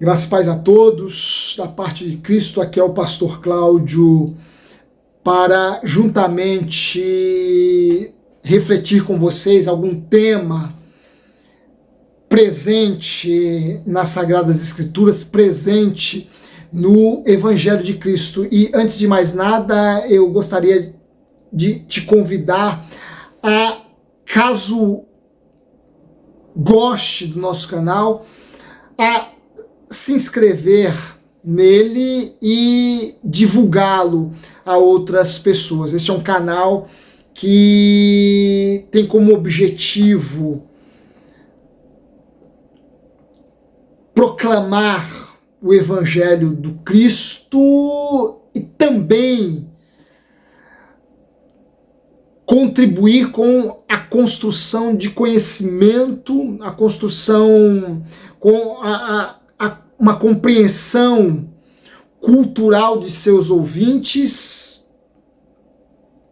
Graças e paz a todos, da parte de Cristo, aqui é o pastor Cláudio, para juntamente refletir com vocês algum tema presente nas Sagradas Escrituras, presente no Evangelho de Cristo. E antes de mais nada, eu gostaria de te convidar a, caso goste do nosso canal, a se inscrever nele e divulgá-lo a outras pessoas. Este é um canal que tem como objetivo proclamar o Evangelho do Cristo e também contribuir com a construção de conhecimento, a construção com uma compreensão cultural de seus ouvintes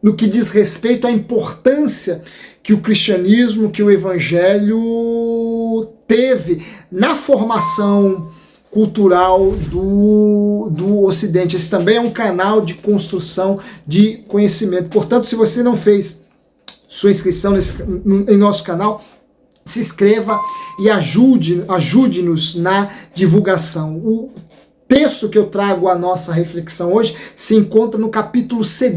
no que diz respeito à importância que o cristianismo, que o Evangelho teve na formação cultural do Ocidente. Esse também é um canal de construção de conhecimento. Portanto, se você não fez sua inscrição em nosso canal, se inscreva e ajude-nos na divulgação. O texto que eu trago à nossa reflexão hoje se encontra no capítulo 2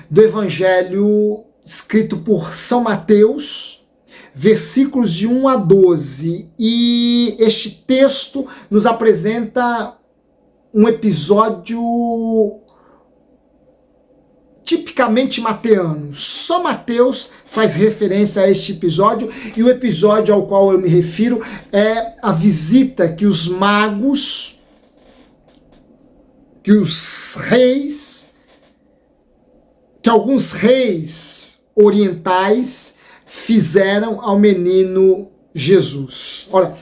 do Evangelho escrito por São Mateus, versículos de 1 a 12. E este texto nos apresenta um episódio tipicamente mateano. Só Mateus faz referência a este episódio, e o episódio ao qual eu me refiro é a visita que os magos, que alguns reis orientais fizeram ao menino Jesus. Olha,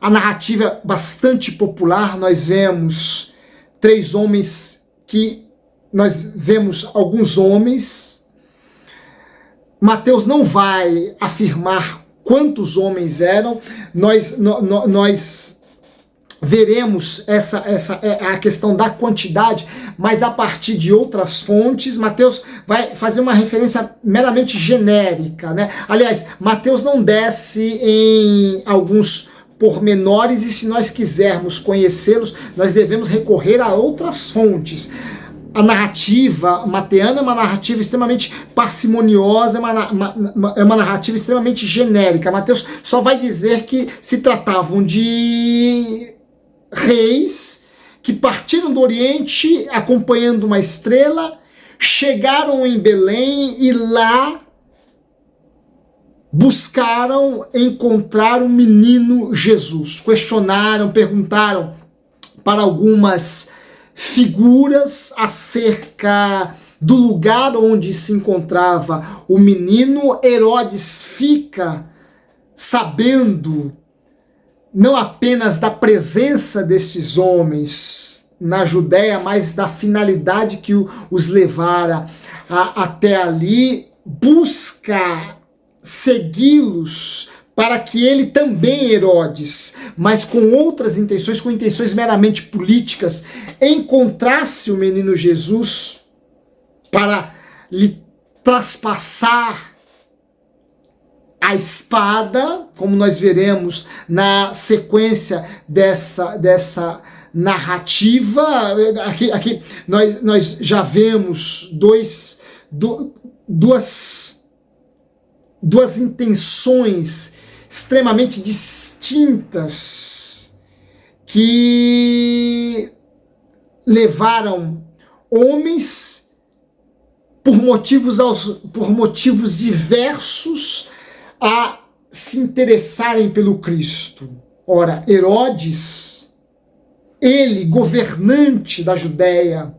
a narrativa é bastante popular. Nós vemos alguns homens. Mateus não vai afirmar quantos homens eram. Nós veremos a questão da quantidade, mas a partir de outras fontes. Mateus vai fazer uma referência meramente genérica, né? Aliás, Mateus não desce em alguns pormenores, e se nós quisermos conhecê-los, nós devemos recorrer a outras fontes. A narrativa mateana é uma narrativa extremamente parcimoniosa, é uma narrativa extremamente genérica. Mateus só vai dizer que se tratavam de reis que partiram do Oriente acompanhando uma estrela, chegaram em Belém e lá buscaram encontrar o menino Jesus. Questionaram, perguntaram para algumas figuras acerca do lugar onde se encontrava o menino. Herodes fica sabendo não apenas da presença desses homens na Judéia, mas da finalidade que os levara até ali, busca segui-los para que ele também, Herodes, mas com outras intenções, com intenções meramente políticas, encontrasse o menino Jesus para lhe traspassar a espada, como nós veremos na sequência dessa narrativa. Aqui nós já vemos duas intenções extremamente distintas que levaram homens por motivos diversos a se interessarem pelo Cristo. Ora, Herodes, ele, governante da Judéia,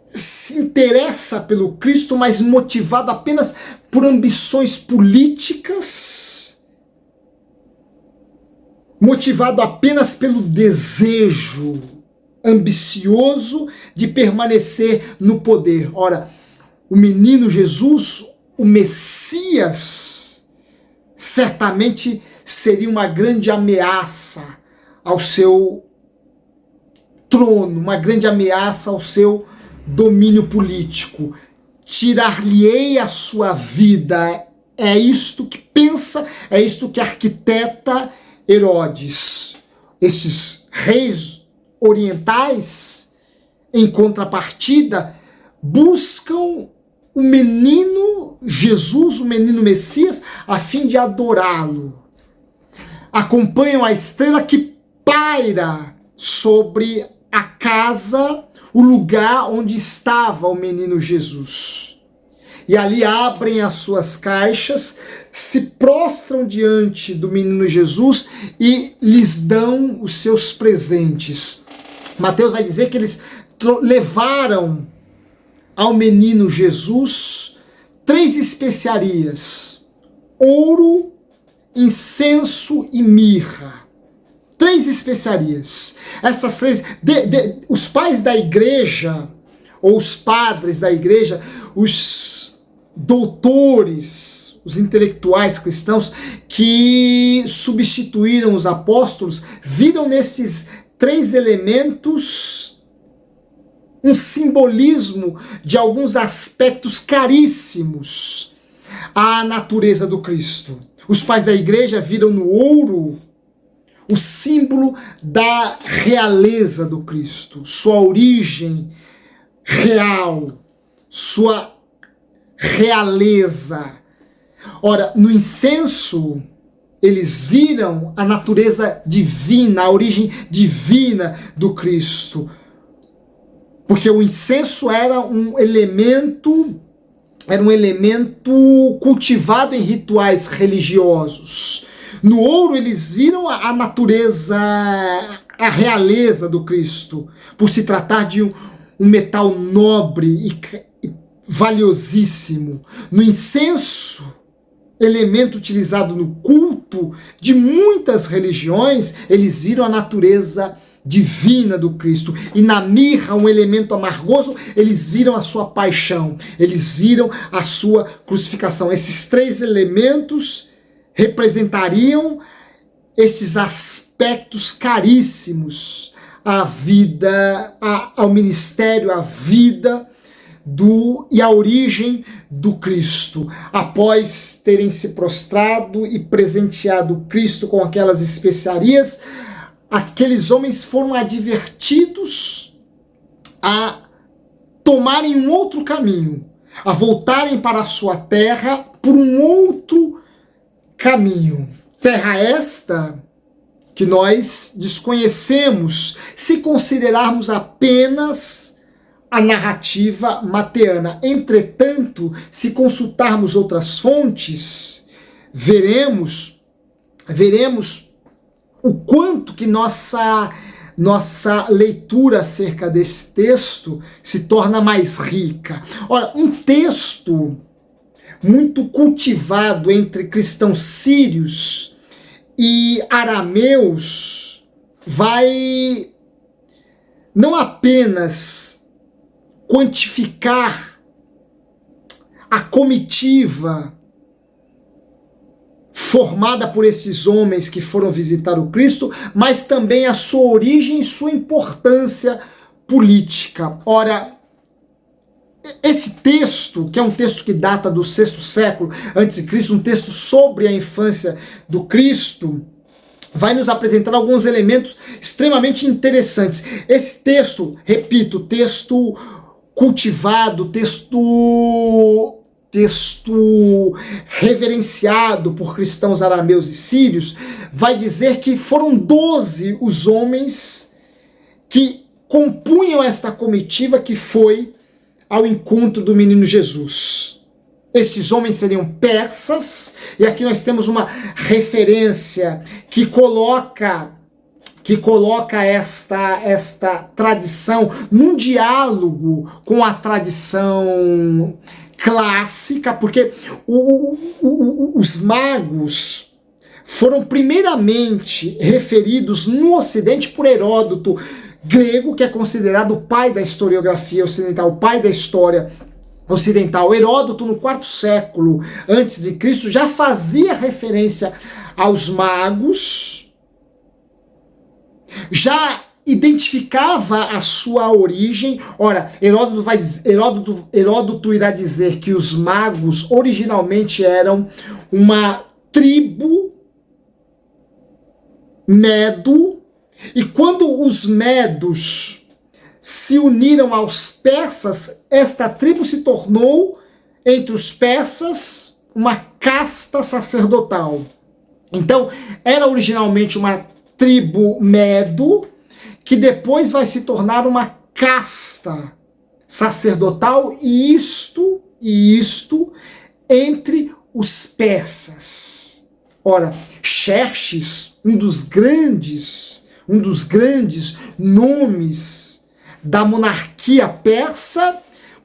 se interessa pelo Cristo, mas motivado apenas por ambições políticas, motivado apenas pelo desejo ambicioso de permanecer no poder. Ora, o menino Jesus, o Messias, certamente seria uma grande ameaça ao seu trono, uma grande ameaça ao seu domínio político. Tirar-lhe-ei a sua vida. É isto que pensa, é isto que arquiteta Herodes. Esses reis orientais, em contrapartida, buscam o menino Jesus, o menino Messias, a fim de adorá-lo. Acompanham a estrela que paira sobre a casa, o lugar onde estava o menino Jesus. E ali abrem as suas caixas, se prostram diante do menino Jesus e lhes dão os seus presentes. Mateus vai dizer que eles levaram ao menino Jesus 3 especiarias: ouro, incenso e mirra. 3 especiarias. Essas 3, os pais da igreja, ou os padres da igreja, os doutores, os intelectuais cristãos que substituíram os apóstolos, viram nesses 3 elementos um simbolismo de alguns aspectos caríssimos à natureza do Cristo. Os pais da igreja viram no ouro o símbolo da realeza do Cristo, sua origem real, sua realeza. Ora, no incenso, eles viram a natureza divina, a origem divina do Cristo. Porque o incenso era um elemento cultivado em rituais religiosos. No ouro eles viram a natureza, a realeza do Cristo, por se tratar de um metal nobre e valiosíssimo. No incenso, elemento utilizado no culto de muitas religiões, eles viram a natureza divina do Cristo. E na mirra, um elemento amargoso, eles viram a sua paixão, eles viram a sua crucificação. Esses 3 elementos representariam esses aspectos caríssimos à vida, ao ministério, à vida e à origem do Cristo. Após terem se prostrado e presenteado Cristo com aquelas especiarias, aqueles homens foram advertidos a tomarem um outro caminho, a voltarem para a sua terra por um outro caminho. Terra esta que nós desconhecemos se considerarmos apenas a narrativa mateana. Entretanto, se consultarmos outras fontes, veremos o quanto que nossa leitura acerca desse texto se torna mais rica. Ora, um texto muito cultivado entre cristãos sírios e arameus vai não apenas quantificar a comitiva formada por esses homens que foram visitar o Cristo, mas também a sua origem e sua importância política. Ora, esse texto, que é um texto que data do 6º século a.C., um texto sobre a infância do Cristo, vai nos apresentar alguns elementos extremamente interessantes. Esse texto, repito, texto cultivado, texto reverenciado por cristãos arameus e sírios, vai dizer que foram 12 os homens que compunham esta comitiva que foi ao encontro do menino Jesus. Estes homens seriam persas, e aqui nós temos uma referência que coloca esta tradição num diálogo com a tradição clássica, porque os magos foram primeiramente referidos no Ocidente por Heródoto, grego, que é considerado o pai da historiografia ocidental, o pai da história ocidental. Heródoto, no 4º século a.C., já fazia referência aos magos, já identificava a sua origem. Ora, Heródoto irá dizer que os magos originalmente eram uma tribo medo, e quando os medos se uniram aos persas, esta tribo se tornou, entre os persas, uma casta sacerdotal. Então, era originalmente uma tribo medo, que depois vai se tornar uma casta sacerdotal, e isto entre os persas. Ora, Xerxes, um dos grandes nomes da monarquia persa,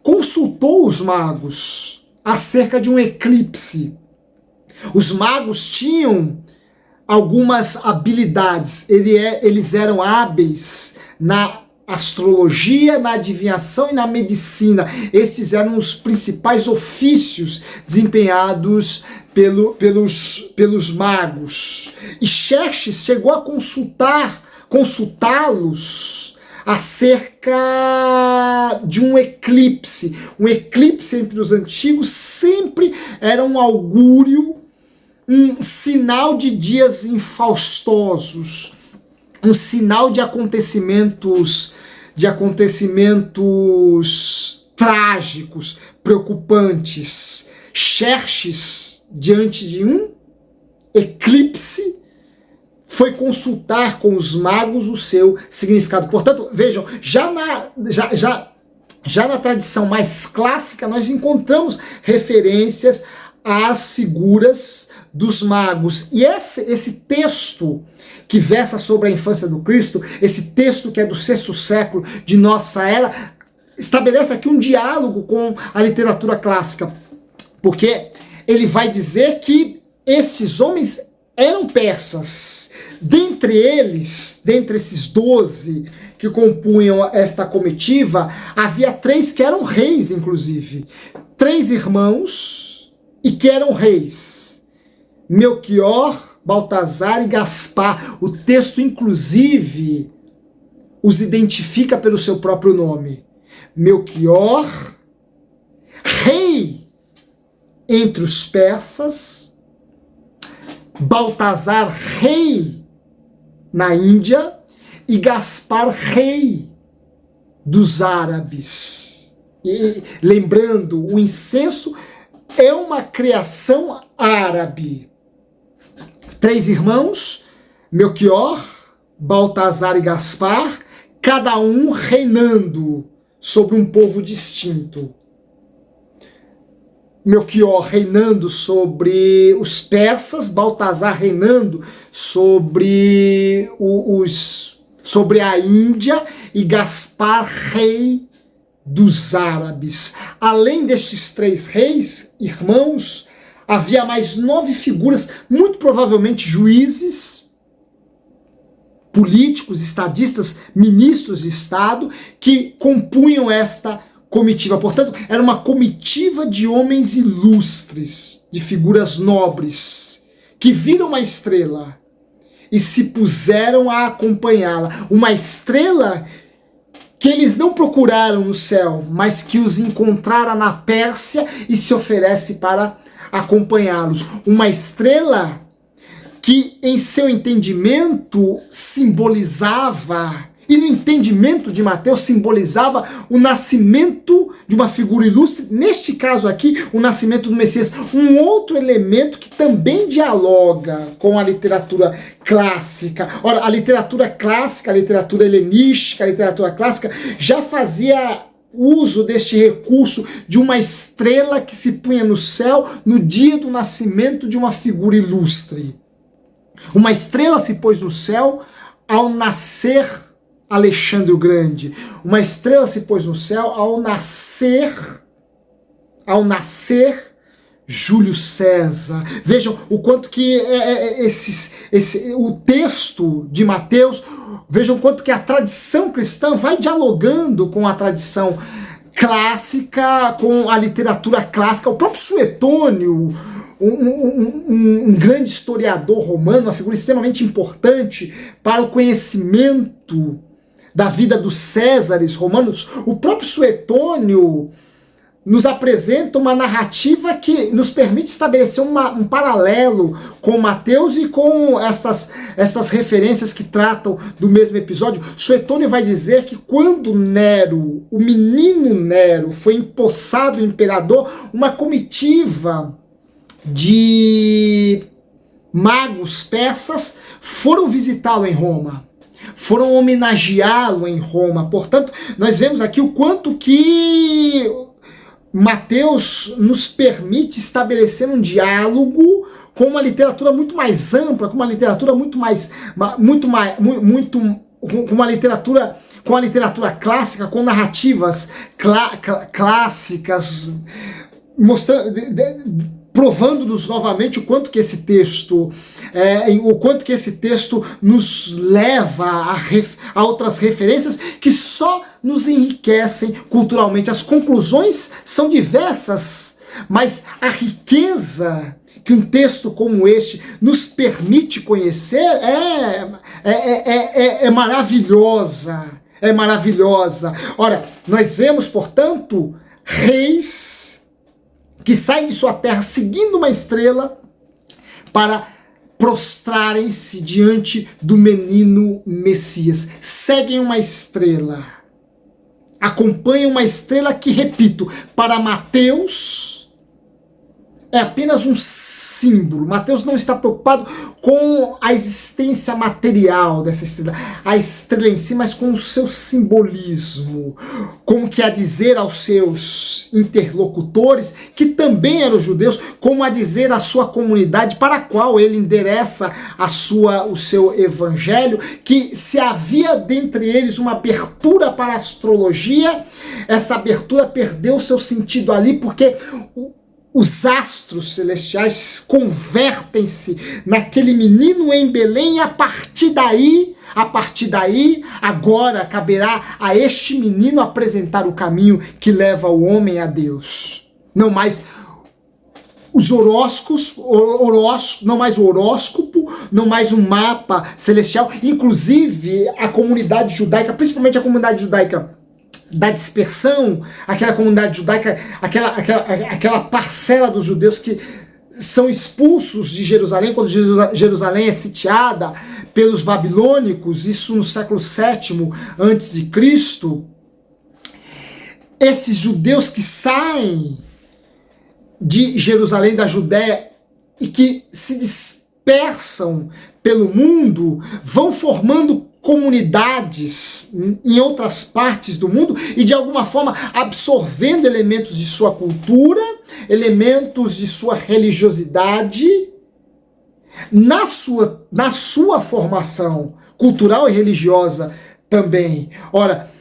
consultou os magos acerca de um eclipse. Os magos tinham algumas habilidades, eles eram hábeis na astrologia, na adivinhação e na medicina. Esses eram os principais ofícios desempenhados pelos magos. E Xerxes chegou a consultá-los acerca de um eclipse. Um eclipse entre os antigos sempre era um augúrio, um sinal de dias infaustosos, um sinal de acontecimentos trágicos, preocupantes. Xerxes, diante de um eclipse, foi consultar com os magos o seu significado. Portanto, vejam, já na tradição mais clássica, nós encontramos referências às figuras dos magos. E esse texto que versa sobre a infância do Cristo, esse texto que é do 6º século de nossa era, estabelece aqui um diálogo com a literatura clássica, porque ele vai dizer que esses homens eram persas. Dentre esses 12 que compunham esta comitiva, havia 3 que eram reis, inclusive. 3 irmãos e que eram reis: Melquior, Baltazar e Gaspar. O texto, inclusive, os identifica pelo seu próprio nome. Melquior, rei entre os persas; Baltazar, rei na Índia; e Gaspar, rei dos árabes. E lembrando, o incenso é uma criação árabe. 3 irmãos, Melquior, Baltazar e Gaspar, cada um reinando sobre um povo distinto. Melquior reinando sobre os persas, Baltazar reinando sobre a Índia, e Gaspar, rei dos árabes. Além destes 3 reis, irmãos, havia mais 9 figuras, muito provavelmente juízes, políticos, estadistas, ministros de Estado, que compunham esta comitiva. Portanto, era uma comitiva de homens ilustres, de figuras nobres, que viram uma estrela e se puseram a acompanhá-la. Uma estrela que eles não procuraram no céu, mas que os encontrara na Pérsia e se oferece para acompanhá-los. Uma estrela que, em seu entendimento, simbolizava, e no entendimento de Mateus, simbolizava o nascimento de uma figura ilustre, neste caso aqui, o nascimento do Messias. Um outro elemento que também dialoga com a literatura clássica. Ora, a literatura clássica, a literatura helenística, a literatura clássica já fazia uso deste recurso de uma estrela que se punha no céu no dia do nascimento de uma figura ilustre. Uma estrela se pôs no céu ao nascer Alexandre o Grande. Uma estrela se pôs no céu ao nascer Júlio César. Vejam o quanto que o texto de Mateus, vejam o quanto que a tradição cristã vai dialogando com a tradição clássica, com a literatura clássica. O próprio Suetônio, um grande historiador romano, uma figura extremamente importante para o conhecimento da vida dos Césares romanos. O próprio Suetônio nos apresenta uma narrativa que nos permite estabelecer um paralelo com Mateus e com essas referências que tratam do mesmo episódio. Suetônio vai dizer que quando Nero, o menino Nero, foi empossado imperador, uma comitiva de magos persas foram visitá-lo em Roma, foram homenageá-lo em Roma. Portanto, nós vemos aqui o quanto que Mateus nos permite estabelecer um diálogo com uma literatura muito mais ampla, com uma literatura com a literatura clássica, com narrativas clássicas, mostrando, provando-nos novamente o quanto que esse texto nos leva a outras referências que só nos enriquecem culturalmente. As conclusões são diversas, mas a riqueza que um texto como este nos permite conhecer é maravilhosa. É maravilhosa. Ora, nós vemos, portanto, reis que saem de sua terra seguindo uma estrela para prostrarem-se diante do menino Messias. Seguem uma estrela, acompanham uma estrela que, repito, para Mateus é apenas um símbolo. Mateus não está preocupado com a existência material dessa estrela, a estrela em si, mas com o seu simbolismo, como que a dizer aos seus interlocutores, que também eram judeus, como a dizer à sua comunidade para a qual ele endereça o seu evangelho, que se havia dentre eles uma abertura para a astrologia, essa abertura perdeu seu sentido ali, porque os astros celestiais convertem-se naquele menino em Belém, e a partir daí, agora caberá a este menino apresentar o caminho que leva o homem a Deus. Não mais os horóscopos, não mais o horóscopo, não mais um mapa celestial. Inclusive, a comunidade judaica, principalmente a comunidade judaica da dispersão, aquela comunidade judaica, aquela parcela dos judeus que são expulsos de Jerusalém, quando Jerusalém é sitiada pelos babilônicos, isso no século VII a.C., esses judeus que saem de Jerusalém, da Judéia, e que se dispersam pelo mundo, vão formando comunidades em outras partes do mundo e de alguma forma absorvendo elementos de sua cultura, elementos de sua religiosidade na sua formação cultural e religiosa também. Ora,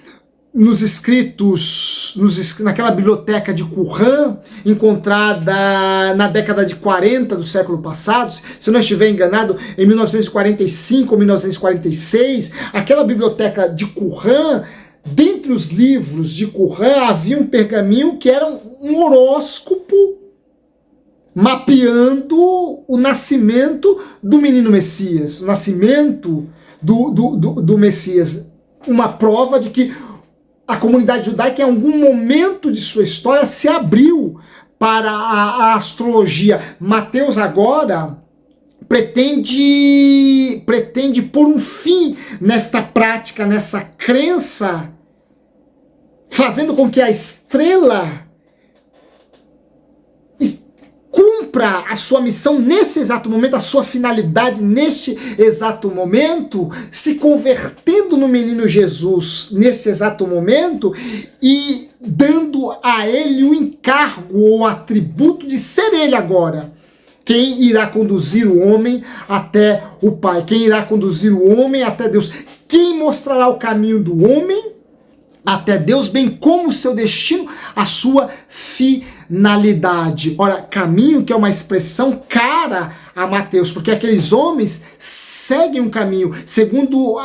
nos escritos, naquela biblioteca de Qumran, encontrada na década de 40 do século passado, se eu não estiver enganado, em 1945 ou 1946, aquela biblioteca de Qumran, dentre os livros de Qumran, havia um pergaminho que era um horóscopo mapeando o nascimento do menino Messias, o nascimento do Messias, uma prova de que a comunidade judaica, em algum momento de sua história, se abriu para a astrologia. Mateus agora pretende pôr um fim nesta prática, nessa crença, fazendo com que a estrela cumpra a sua missão nesse exato momento, a sua finalidade neste exato momento, se convertendo no menino Jesus nesse exato momento e dando a ele o encargo ou o atributo de ser ele agora quem irá conduzir o homem até o Pai, quem irá conduzir o homem até Deus, quem mostrará o caminho do homem até Deus, bem como o seu destino, a sua finalidade. Ora, caminho, que é uma expressão cara a Mateus, porque aqueles homens seguem um caminho, segundo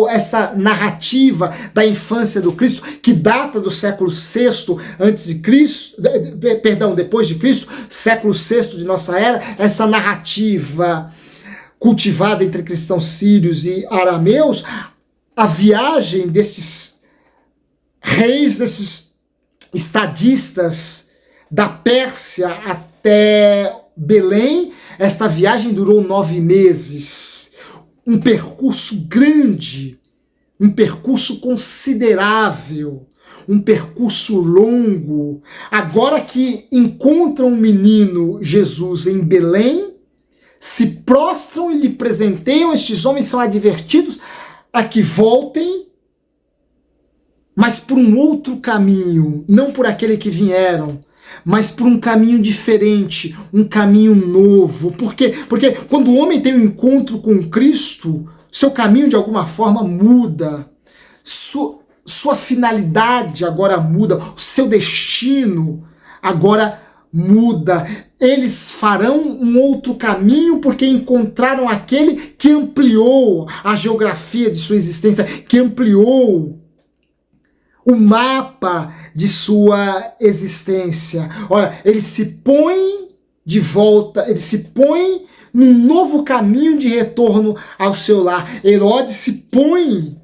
essa narrativa da infância do Cristo, que data do século VI antes de Cristo, depois de Cristo, século VI de nossa era, essa narrativa cultivada entre cristãos sírios e arameus. A viagem desses reis, desses estadistas da Pérsia até Belém, esta viagem durou 9 meses. Um percurso grande, um percurso considerável, um percurso longo. Agora que encontram o menino Jesus em Belém, se prostram e lhe presenteiam, estes homens são advertidos a que voltem, mas por um outro caminho, não por aquele que vieram, mas por um caminho diferente, um caminho novo. Por quê? Porque quando o homem tem um encontro com Cristo, seu caminho de alguma forma muda, sua finalidade agora muda, o seu destino agora muda. Eles farão um outro caminho porque encontraram aquele que ampliou a geografia de sua existência, que ampliou o mapa de sua existência. Ora, ele se põe de volta, ele se põe num novo caminho de retorno ao seu lar. Herodes se põe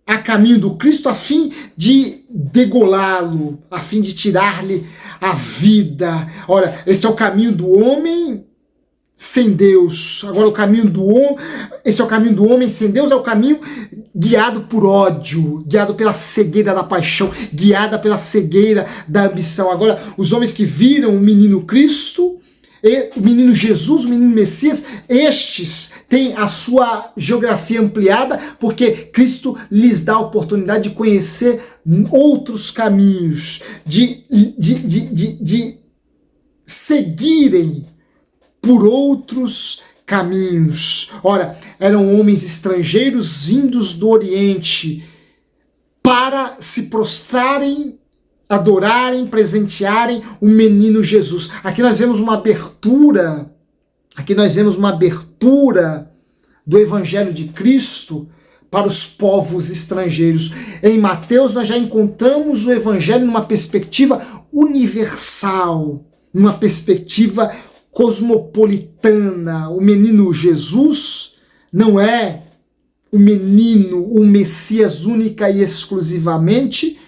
a caminho do Cristo a fim de degolá-lo, a fim de tirar-lhe a vida. Ora, esse é o caminho do homem sem Deus. Agora, esse é o caminho do homem sem Deus, é o caminho guiado por ódio, guiado pela cegueira da paixão, guiada pela cegueira da ambição. Agora, os homens que viram o menino Cristo, o menino Jesus, o menino Messias, estes têm a sua geografia ampliada porque Cristo lhes dá a oportunidade de conhecer outros caminhos, de seguirem por outros caminhos. Ora, eram homens estrangeiros vindos do Oriente para se prostrarem, adorarem, presentearem o menino Jesus. Aqui nós vemos uma abertura, do Evangelho de Cristo para os povos estrangeiros. Em Mateus nós já encontramos o Evangelho numa perspectiva universal, numa perspectiva cosmopolitana. O menino Jesus não é o menino, o Messias única e exclusivamente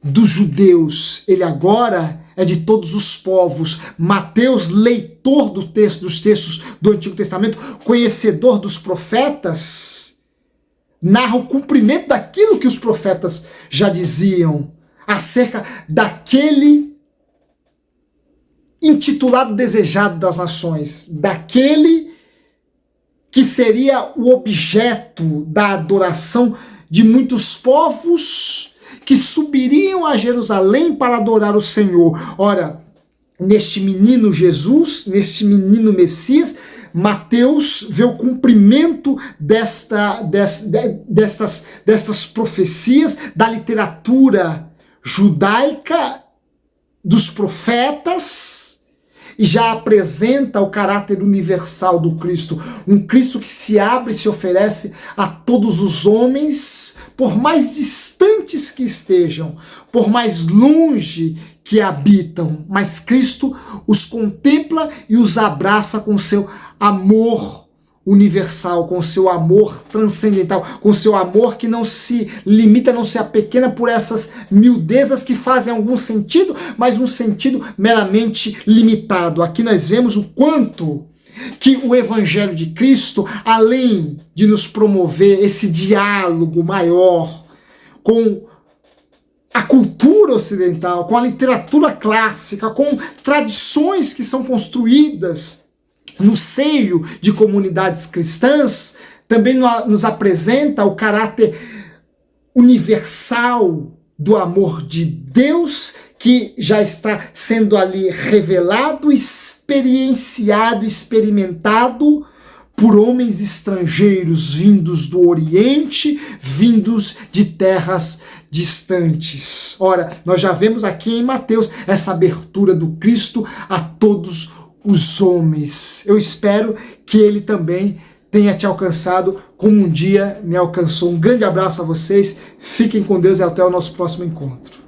dos judeus. Ele agora é de todos os povos. Mateus, leitor dos textos do Antigo Testamento, conhecedor dos profetas, narra o cumprimento daquilo que os profetas já diziam acerca daquele intitulado desejado das nações, daquele que seria o objeto da adoração de muitos povos que subiriam a Jerusalém para adorar o Senhor. Ora, neste menino Jesus, neste menino Messias, Mateus vê o cumprimento destas profecias da literatura judaica, dos profetas, e já apresenta o caráter universal do Cristo, um Cristo que se abre e se oferece a todos os homens, por mais distantes que estejam, por mais longe que habitam, mas Cristo os contempla e os abraça com seu amor universal, com seu amor transcendental, com seu amor que não se limita, não se apequena por essas miudezas que fazem algum sentido, mas um sentido meramente limitado. Aqui nós vemos o quanto que o Evangelho de Cristo, além de nos promover esse diálogo maior com a cultura ocidental, com a literatura clássica, com tradições que são construídas no seio de comunidades cristãs, também nos apresenta o caráter universal do amor de Deus, que já está sendo ali revelado, experienciado, experimentado por homens estrangeiros vindos do Oriente, vindos de terras distantes. Ora, nós já vemos aqui em Mateus essa abertura do Cristo a todos os homens. Eu espero que ele também tenha te alcançado como um dia me alcançou. Um grande abraço a vocês, fiquem com Deus e até o nosso próximo encontro.